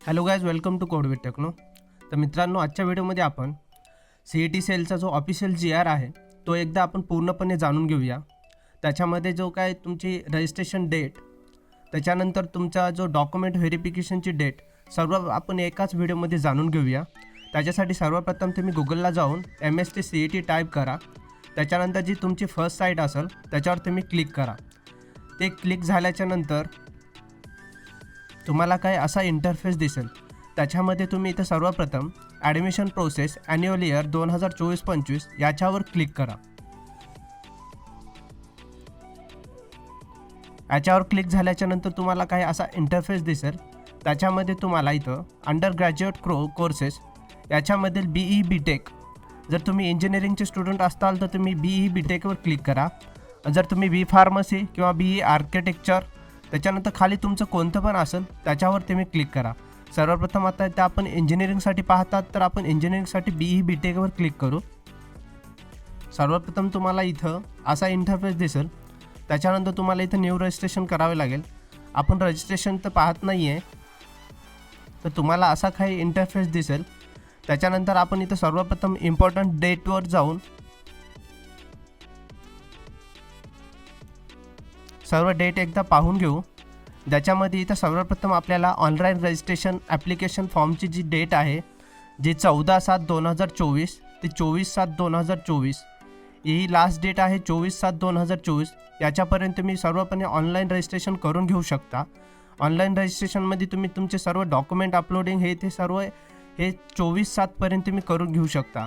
Hello guys, welcome to Code With Techno. तर मित्रांनो, आजच्या व्हिडिओमध्ये आपण CET सेलचा जो ऑफिशियल GR आहे तो एकदा आपण पूर्णपणे जाणून घेऊया. त्याच्यामध्ये जो काय तुमची रजिस्ट्रेशन डेट, त्याच्यानंतर तुमचा जो डॉक्युमेंट व्हेरिफिकेशनची डेट, सर्व आपण एकाच व्हिडिओमध्ये जाणून घेऊया. त्याच्यासाठी सर्वप्रथम तुम्ही गुगलला जाऊन MST CET टाईप करा. त्याच्यानंतर जी तुमची फर्स्ट साईट असेल त्याच्यावर तुम्ही क्लिक करा. ते क्लिक झाल्याच्यानंतर तुम्हाला काय असा इंटरफेस दिसेल. त्याच्यामध्ये तुम्ही इथं सर्वप्रथम ॲडमिशन प्रोसेस ॲन्युअल इयर 2024-25 याच्यावर क्लिक करा. याच्यावर क्लिक झाल्याच्यानंतर तुम्हाला काय असा इंटरफेस दिसेल. त्याच्यामध्ये तुम्हाला इथं अंडर ग्रॅज्युएट कोर्सेस याच्यामधील BE BTech, जर तुम्ही इंजिनिअरिंगचे स्टुडंट असाल तर तुम्ही BE BTechवर क्लिक करा. जर तुम्ही B फार्मसी किंवा BE आर्किटेक्चर, त्याच्यानंतर खाली तुमचं कोणतं पण असेल त्याच्यावर तुम्ही क्लिक करा. सर्वप्रथम आता इथं आपण इंजिनिअरिंगसाठी पाहतात तर आपण इंजिनिअरिंगसाठी BE BTechवर क्लिक करू. सर्वप्रथम तुम्हाला इथं असा इंटरफेस दिसेल. त्याच्यानंतर तुम्हाला इथं न्यू रजिस्ट्रेशन करावे लागेल. आपण रजिस्ट्रेशन तर पाहत नाही आहे, तर तुम्हाला असा काही इंटरफेस दिसेल. त्याच्यानंतर आपण इथं सर्वप्रथम इम्पॉर्टंट डेटवर जाऊन सर्व डेट एकदा पाहून घेऊ. ज्याच्यामध्ये इथं सर्वप्रथम आपल्याला ऑनलाईन रजिस्ट्रेशन ॲप्लिकेशन फॉर्मची जी डेट आहे, जी 14/7/2024 ते 24/7/2024 ही लास्ट डेट आहे. 24/7/2024 याच्यापर्यंत तुम्ही सर्वपणे ऑनलाईन रजिस्ट्रेशन करून घेऊ शकता. ऑनलाईन रजिस्ट्रेशनमध्ये तुम्ही तुमचे सर्व डॉक्युमेंट अपलोडिंग ते सर्व 24/7पर्यंत तुम्ही करून घेऊ शकता.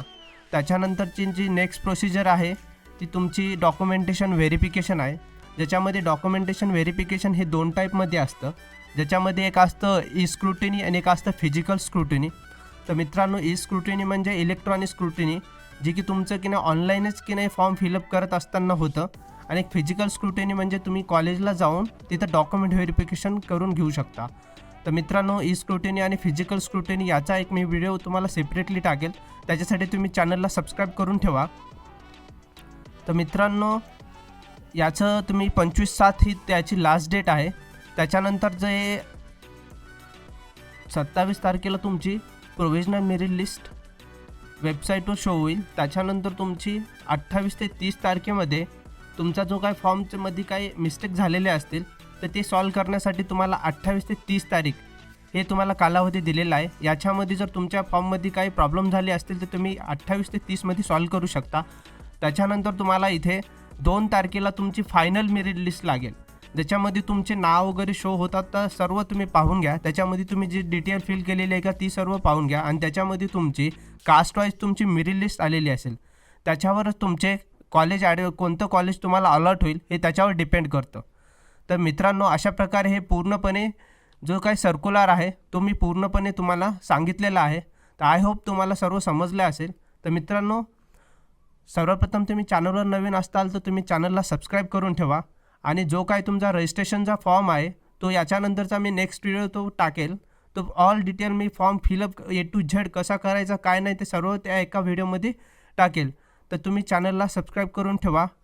त्याच्यानंतरची जी नेक्स्ट प्रोसिजर आहे ती तुमची डॉक्युमेंटेशन व्हेरिफिकेशन आहे. ज्याच्यामध्ये डॉक्युमेंटेशन व्हेरिफिकेशन हे 2 टाईपमध्ये असतं. ज्याच्यामध्ये एक असतं ई स्क्रुटिनी आणि एक असतं फिजिकल स्क्रुटिनी. तर मित्रांनो, ई स्क्रुटिनी म्हणजे इलेक्ट्रॉनिक स्क्रुटिनी, जी की तुमचं की नाही ऑनलाईनच की नाही फॉर्म फिलअप करत असताना होतं. आणि एक फिजिकल स्क्रुटिनी म्हणजे तुम्ही कॉलेजला जाऊन तिथं डॉक्युमेंट व्हेरिफिकेशन करून घेऊ शकता. तर मित्रांनो, ई स्क्रुटिनी आणि फिजिकल स्क्रुटिनी याचा एक मी व्हिडिओ तुम्हाला सेपरेटली टाकेल. त्याच्यासाठी तुम्ही चॅनलला सबस्क्राईब करून ठेवा. तर मित्रांनो, याचं तुम्ही 25/7 ही त्याची लास्ट डेट आहे. त्याच्यानंतर जे 27 तारखेला तुमची प्रोव्हिजनल मेरिट लिस्ट वेबसाईटवर शो होईल. त्याच्यानंतर तुमची 28 ते 30 तारखेमध्ये तुमचा जो काय फॉर्ममध्ये काही मिस्टेक झालेले असतील तर ते सॉल्व करण्यासाठी तुम्हाला 28 ते 30 तारीख हे तुम्हाला कालावधी दिलेला आहे. याच्यामध्ये जर तुमच्या फॉर्ममध्ये काही प्रॉब्लेम झाले असतील तर तुम्ही 28 ते 30मध्ये सॉल्व करू शकता. त्याच्यानंतर तुम्हाला इथे 2 तारखेला तुमची फायनल मेरिट लिस्ट लागेल, ज्याच्यामध्ये तुमचे नाव वगैरे शो होतात. तर सर्व तुम्ही पाहून घ्या. त्याच्यामध्ये तुम्ही जी डिटेल फिल केलेली आहे का ती सर्व पाहून घ्या. आणि त्याच्यामध्ये तुमची कास्ट वाईज तुमची मेरिट लिस्ट आलेली असेल. त्याच्यावरच तुमचे कॉलेज कोणतं कॉलेज तुम्हाला अलॉट होईल हे त्याच्यावर डिपेंड करतं. तर मित्रांनो, अशा प्रकारे हे पूर्णपणे जो काही सर्क्युलर आहे तो मी पूर्णपणे तुम्हाला सांगितलेला आहे. तर आय होप तुम्हाला सर्व समजले असेल. तर मित्रांनो, सर्वप्रथम तुम्ही चॅनलवर नवीन असाल तर तुम्ही चॅनलला सबस्क्राईब करून ठेवा. आणि जो काय तुमचा रजिस्ट्रेशनचा फॉर्म आहे तो याच्यानंतरचा मी नेक्स्ट व्हिडिओ तो टाकेल. तो all detail me form fill up A to Z कसा करायचा काय नाही ते सर्व त्या एका व्हिडिओमध्ये टाकेल. तर तुम्ही चॅनलला सबस्क्राईब करून ठेवा.